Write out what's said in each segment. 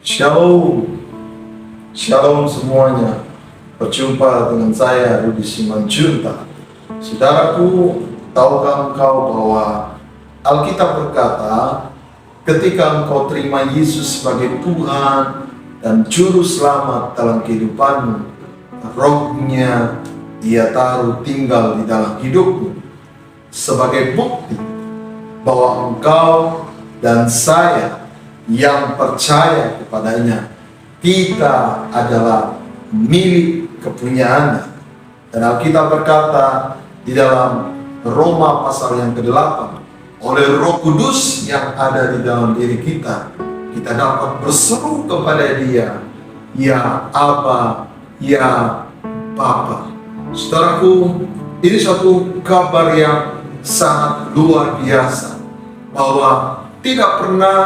Shalom, shalom semuanya. Berjumpa dengan saya Rudi Simanjuntak. Saudaraku, tahukah engkau bahwa Alkitab berkata, ketika engkau terima Yesus sebagai Tuhan dan Juru Selamat dalam kehidupanmu, Roh-Nya Dia taruh tinggal di dalam hidupmu sebagai bukti bahwa engkau dan saya yang percaya kepadanya, kita adalah milik kepunyaannya. Dan Alkitab berkata di dalam Roma pasal yang ke-8, oleh Roh Kudus yang ada di dalam diri kita, kita dapat berseru kepada Dia, ya Aba, ya Bapa. Saudaraku, ini suatu kabar yang sangat luar biasa, bahwa tidak pernah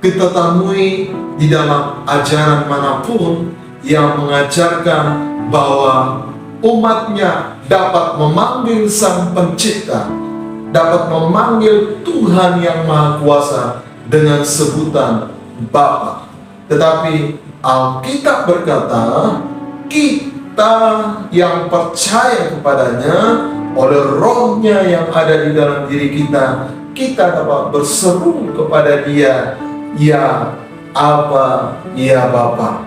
kita temui di dalam ajaran manapun yang mengajarkan bahwa umatnya dapat memanggil Sang Pencipta, dapat memanggil Tuhan yang Maha Kuasa dengan sebutan Bapa. Tetapi Alkitab berkata, kita yang percaya kepadanya, oleh Roh-Nya yang ada di dalam diri kita, kita dapat berseru kepada Dia, ya Aba, ya Bapa.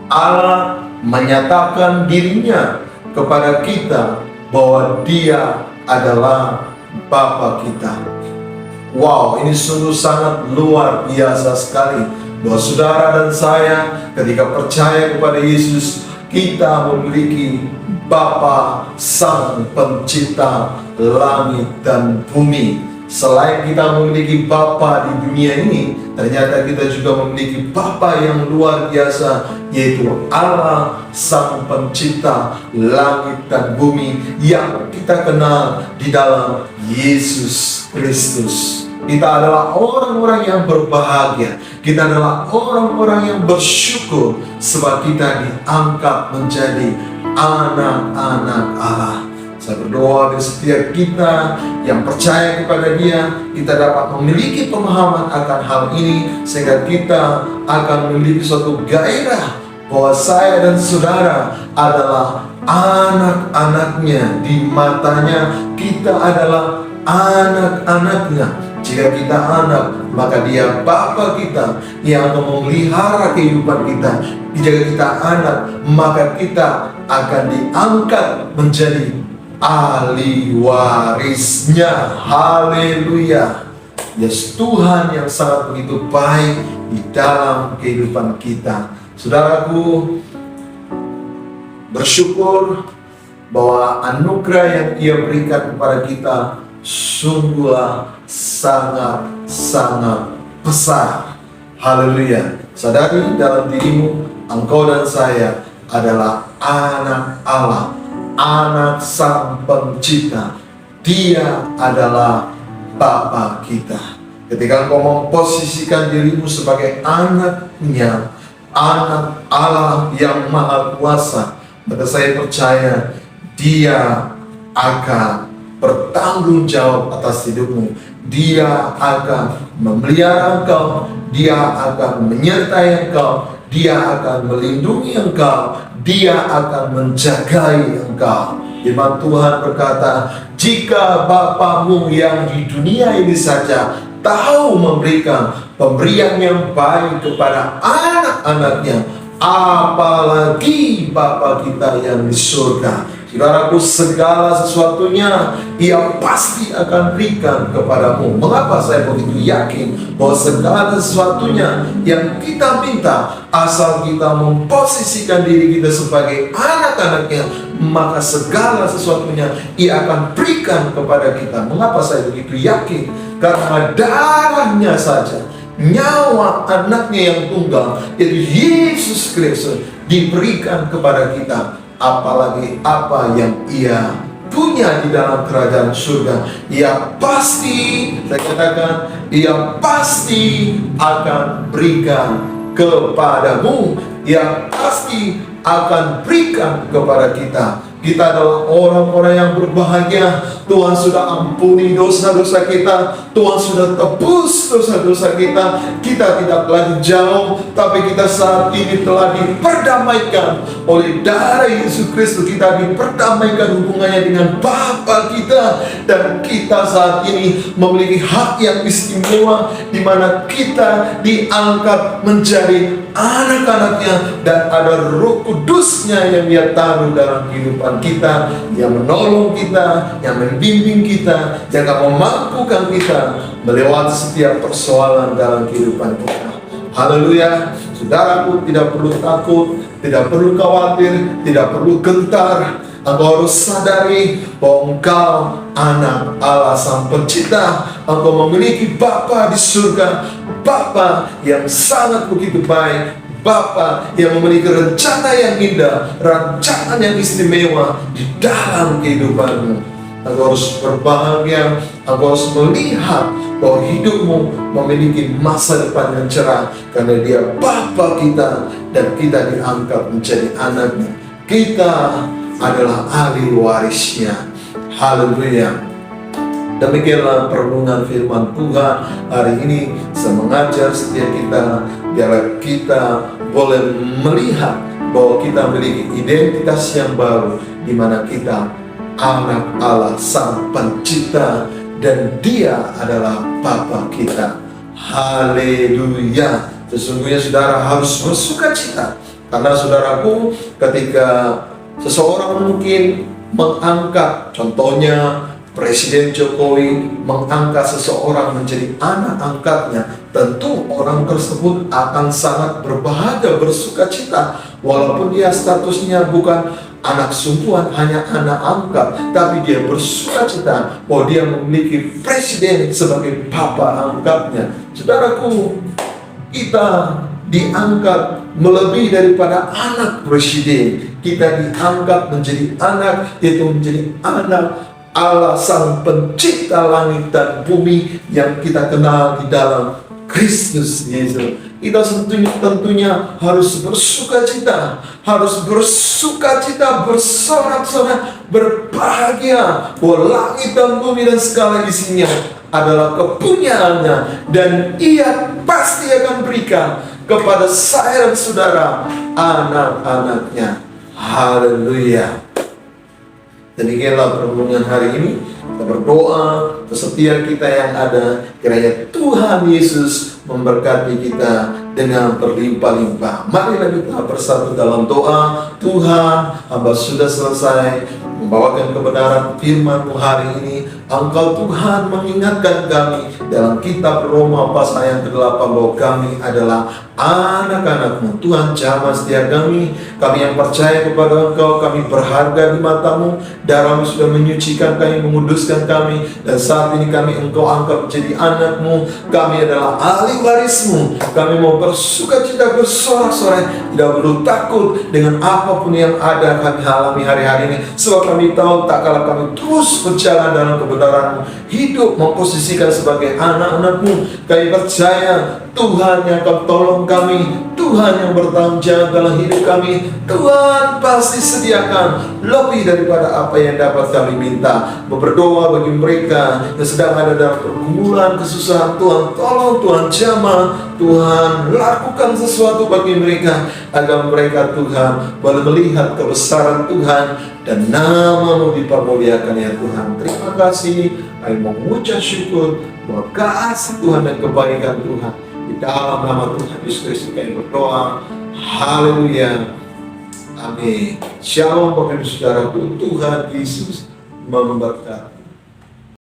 Allah menyatakan dirinya kepada kita bahwa Dia adalah Bapa kita. Wow, ini sungguh sangat luar biasa sekali, bahwa saudara dan saya ketika percaya kepada Yesus, kita memiliki Bapa Sang Pencipta langit dan bumi. Selain kita memiliki Bapa di dunia ini, ternyata kita juga memiliki Bapa yang luar biasa, yaitu Allah Sang Pencipta langit dan bumi, yang kita kenal di dalam Yesus Kristus. Kita adalah orang-orang yang berbahagia. Kita adalah orang-orang yang bersyukur, sebab kita diangkat menjadi anak-anak Allah. Saya berdoa di setiap kita yang percaya kepada Dia, kita dapat memiliki pemahaman akan hal ini, sehingga kita akan memiliki suatu gairah bahwa saya dan saudara adalah anak-anaknya. Di matanya kita adalah anak-anaknya. Jika kita anak, maka Dia Bapa kita yang akan memelihara kehidupan kita. Jika kita anak, maka kita akan diangkat menjadi ahli warisnya. Haleluya. Yes, Tuhan yang sangat begitu baik di dalam kehidupan kita. Saudaraku, bersyukur bahwa anugerah yang Dia berikan kepada kita sungguhlah sangat-sangat besar. Haleluya. Sadari dalam dirimu, engkau dan saya adalah anak Allah, anak Sang Pencipta. Dia adalah Bapa kita. Ketika engkau memposisikan dirimu sebagai anaknya, anak Allah yang Maha Kuasa, maka saya percaya Dia akan bertanggung jawab atas hidupmu. Dia akan memelihara engkau, Dia akan menyertai engkau, Dia akan melindungi engkau, Dia akan menjagai engkau. Firman Tuhan berkata, jika Bapamu yang di dunia ini saja tahu memberikan pemberian yang baik kepada anak-anaknya, apalagi Bapa kita yang di surga. Saudaraku, segala sesuatunya Ia pasti akan berikan kepadamu. Mengapa saya begitu yakin bahwa segala sesuatunya yang kita minta, asal kita memposisikan diri kita sebagai anak-anaknya, maka segala sesuatunya Ia akan berikan kepada kita. Mengapa saya begitu yakin? Karena darahnya saja, nyawa anaknya yang tunggal, yaitu Yesus Kristus, diberikan kepada kita. Apalagi apa yang Ia punya di dalam kerajaan surga, Ia pasti, saya katakan, Ia pasti akan berikan kepadamu. Ia pasti akan berikan kepada kita. Kita adalah orang-orang yang berbahagia. Tuhan sudah ampuni dosa-dosa kita. Tuhan sudah tebus dosa-dosa kita. Kita tidak lagi jauh, tapi kita saat ini telah diperdamaikan oleh darah Yesus Kristus. Kita diperdamaikan hubungannya dengan Bapa kita, dan kita saat ini memiliki hak yang istimewa, di mana kita diangkat menjadi anak-anaknya, dan ada Roh Kudusnya yang Dia taruh dalam kehidupan kita, yang menolong kita, yang membimbing kita, yang akan memampukan kita melewati setiap persoalan dalam kehidupan kita. Haleluya. Saudaraku, tidak perlu takut, tidak perlu khawatir, tidak perlu gentar. Engkau harus sadari bahwa engkau anak Allah Sang Pencipta. Engkau memiliki Bapa di surga, Bapa yang sangat begitu baik, Bapa yang memiliki rencana yang indah, rancangan yang istimewa di dalam kehidupanmu. Engkau harus berbahagia, engkau harus melihat bahwa hidupmu memiliki masa depan yang cerah, karena Dia Bapa kita, dan kita diangkat menjadi anaknya. Kita adalah ahli warisnya. Haleluya. Demikianlah perenungan firman Tuhan hari ini. Saya mengajar setiap kita, biarlah kita boleh melihat bahwa kita memiliki identitas yang baru, di mana kita anak Allah Sang Pencipta, dan Dia adalah Bapa kita. Haleluya. Sesungguhnya saudara harus bersukacita, karena saudaraku, ketika seseorang mungkin mengangkat, contohnya Presiden Jokowi mengangkat seseorang menjadi anak angkatnya, tentu orang tersebut akan sangat berbahagia, bersukacita, walaupun dia statusnya bukan anak sungguhan, hanya anak angkat, tapi dia bersukacita bahwa dia memiliki presiden sebagai bapa angkatnya. Saudaraku, kita diangkat melebihi daripada anak presiden. Kita diangkat menjadi anak, yaitu menjadi anak Allah Sang Pencipta langit dan bumi, yang kita kenal di dalam Kristus Yesus. Kita tentunya harus bersukacita, bersorak-sorak, berbahagia bahwa langit dan bumi dan segala isinya adalah kepunyaannya, dan Ia pasti akan berikan kepada saya dan saudara, anak-anaknya. Haleluya. Demikianlah perenungan hari ini. Kita berdoa untuk setiap kita yang ada, kiranya Tuhan Yesus memberkati kita dengan berlimpah-limpah. Marilah kita bersatu dalam doa. Tuhan, hamba sudah selesai membawakan kebenaran firman-Mu hari ini. Engkau Tuhan mengingatkan kami dalam kitab Roma pasal yang ke-8 bahwa kami adalah anak-anak-Mu. Tuhan, jamah setiap kami yang percaya kepada Engkau, kami berharga di mata-Mu. Darah-Mu sudah menyucikan kami, menguduskan kami, dan saat ini kami Engkau angkat menjadi anak-Mu. Kami adalah ahli waris-Mu. Kami mau bersukacita, bersorak-sorai, tidak perlu takut dengan apapun yang ada kami alami hari-hari ini, sebab kami tahu tak kalah kami terus berjalan dalam kebenaran-Mu, hidup memposisikan sebagai anak-anak-Mu. Kami percaya Tuhan yang akan tolong kami, Tuhan yang bertanggung jawab dalam hidup kami. Tuhan pasti sediakan lebih daripada apa yang dapat kami minta. Berdoa bagi mereka yang sedang ada dalam pergumulan, kesusahan. Tuhan tolong, Tuhan jamah, Tuhan lakukan sesuatu bagi mereka, agar mereka Tuhan boleh melihat kebesaran Tuhan, dan nama-Mu dipermuliakan ya Tuhan. Terima kasih, kami mengucap syukur bahwa kasih Tuhan dan kebaikan Tuhan. Di dalam nama Tuhan Yesus Kristus kami berdoa. Haleluya. Amin. Shalom Bapak Ibu Saudaraku. Tuhan Yesus memberkati.